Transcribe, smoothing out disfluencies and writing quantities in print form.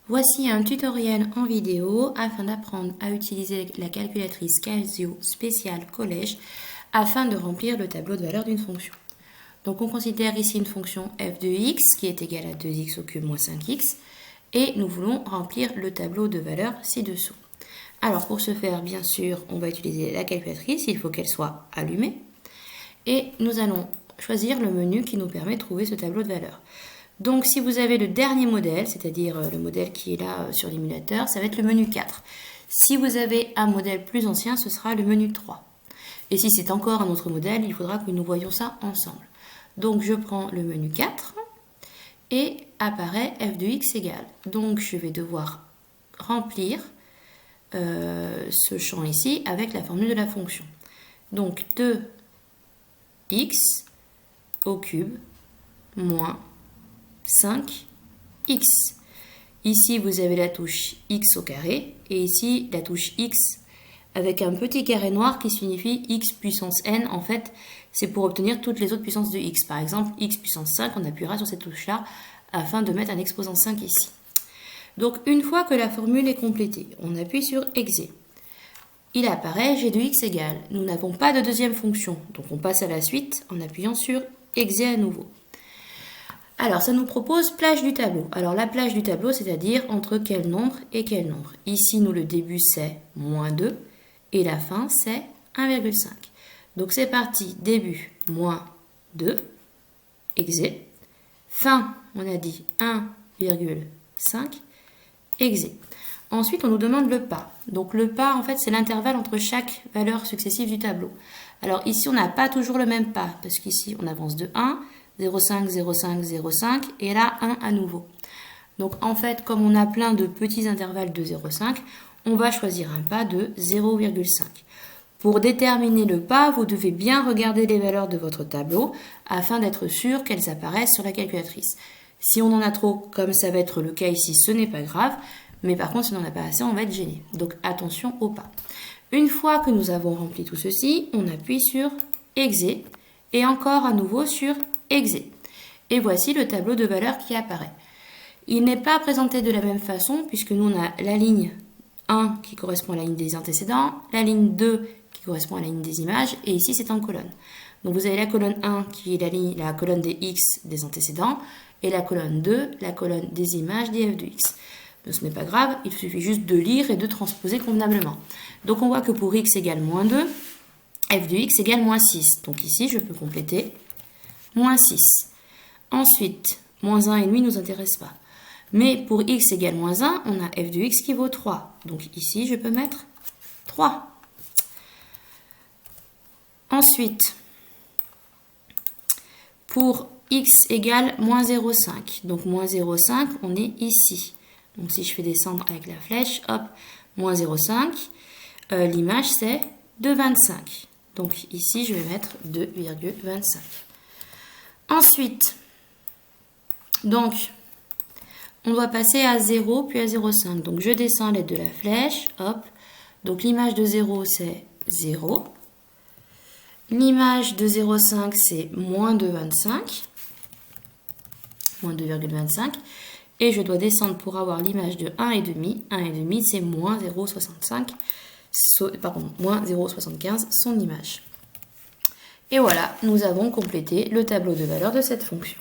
Voici un tutoriel en vidéo afin d'apprendre à utiliser la calculatrice Casio spéciale collège afin de remplir le tableau de valeur d'une fonction. Donc on considère ici une fonction f de x qui est égale à 2x au cube moins 5x et nous voulons remplir le tableau de valeur ci-dessous. Alors pour ce faire, bien sûr, on va utiliser la calculatrice, il faut qu'elle soit allumée et nous allons choisir le menu qui nous permet de trouver ce tableau de valeur. Donc si vous avez le dernier modèle, c'est-à-dire le modèle qui est là sur l'émulateur, ça va être le menu 4. Si vous avez un modèle plus ancien, ce sera le menu 3. Et si c'est encore un autre modèle, il faudra que nous voyions ça ensemble. Donc je prends le menu 4 et apparaît f de x égale. Donc je vais devoir remplir ce champ ici avec la formule de la fonction. Donc 2x au cube moins 5x. Ici, vous avez la touche x au carré et ici, la touche x avec un petit carré noir qui signifie x puissance n. En fait, c'est pour obtenir toutes les autres puissances de x. Par exemple, x puissance 5, on appuiera sur cette touche-là afin de mettre un exposant 5 ici. Donc, une fois que la formule est complétée, on appuie sur exe. Il apparaît g de x égale. Nous n'avons pas de deuxième fonction, donc on passe à la suite en appuyant sur exe à nouveau. Alors, ça nous propose plage du tableau. Alors, la plage du tableau, c'est-à-dire entre quel nombre et quel nombre. Ici, nous, le début, c'est moins 2 et la fin, c'est 1,5. Donc, c'est parti. Début, moins 2, exe. Fin, on a dit 1,5, exe. Ensuite, on nous demande le pas. Donc, le pas, en fait, c'est l'intervalle entre chaque valeur successive du tableau. Alors, ici, on n'a pas toujours le même pas, parce qu'ici, on avance de 1, 0,5, 0,5, 0,5 et là 1 à nouveau. Donc en fait, comme on a plein de petits intervalles de 0,5, on va choisir un pas de 0,5. Pour déterminer le pas, vous devez bien regarder les valeurs de votre tableau afin d'être sûr qu'elles apparaissent sur la calculatrice. Si on en a trop, comme ça va être le cas ici, ce n'est pas grave, mais par contre si on n'en a pas assez, on va être gêné. Donc attention au pas. Une fois que nous avons rempli tout ceci, on appuie sur exe et encore à nouveau sur exe. Et voici le tableau de valeur qui apparaît. Il n'est pas présenté de la même façon puisque nous on a la ligne 1 qui correspond à la ligne des antécédents, la ligne 2 qui correspond à la ligne des images et ici c'est en colonne. Donc vous avez la colonne 1 qui est la colonne des x des antécédents et la colonne 2, la colonne des images des f de x. Donc ce n'est pas grave, il suffit juste de lire et de transposer convenablement. Donc on voit que pour x égale moins 2, f de x égale moins 6. Donc ici je peux compléter moins 6. Ensuite, moins 1,5 ne nous intéresse pas. Mais pour x égale moins 1, on a f de x qui vaut 3. Donc ici, je peux mettre 3. Ensuite, pour x égale moins 0,5. Donc moins 0,5, on est ici. Donc si je fais descendre avec la flèche, hop, moins 0,5. L'image, c'est 2,25. Donc ici, je vais mettre 2,25. Ensuite, donc, on doit passer à 0 puis à 0,5. Donc, je descends l'aide de la flèche, hop. Donc, l'image de 0, c'est 0. L'image de 0,5, c'est moins 2,25. Moins 2,25. Et je dois descendre pour avoir l'image de 1,5. 1,5, c'est moins 0,65. Pardon, moins 0,75, son image. Et voilà, nous avons complété le tableau de valeur de cette fonction.